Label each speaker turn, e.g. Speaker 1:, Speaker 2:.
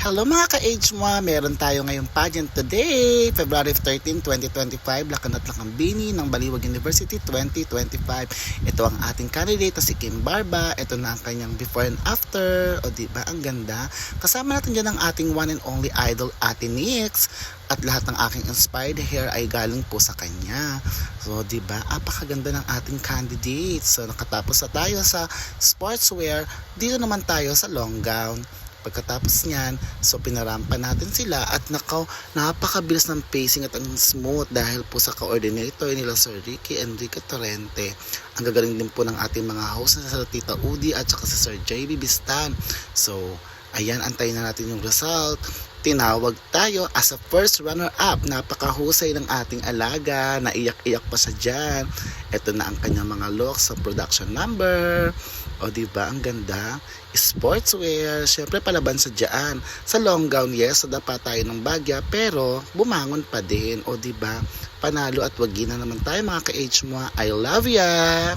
Speaker 1: Hello mga ka-age mo, meron tayo ngayong pageant today, February 13, 2025, Lakanat Lakambini ng Baliwag University 2025. Ito ang ating candidate na si Kim Barba. Ito na ang kanyang before and after. O diba, ang ganda. Kasama natin dyan ang ating one and only idol, Ate Nix. At lahat ng aking inspired hair ay galing po sa kanya. So, diba, apakaganda ng ating candidate. So, nakatapos na tayo sa sportswear. Dito naman tayo sa long gown. Pagkatapos niyan, so pinarampa natin sila at napakabilis ng pacing at ang smooth dahil po sa coordinator nila Sir Ricky Enrique Torrente. Ang gagaling din po ng ating mga host na sa Tita Udi at saka si Sir JB Bistan. So, ayan, antayin na natin yung result. Tinawag tayo as a first runner-up. Napakahusay ng ating alaga. Naiyak-iyak pa siya dyan. Ito na ang kanyang mga looks sa production number. O diba, ang ganda. Sportswear. Siyempre palaban sa dyan. Sa long gown, yes, nadapa tayo ng bagya. Pero bumangon pa din. O diba, panalo at wagi na naman tayo mga ka-age mo. I love ya!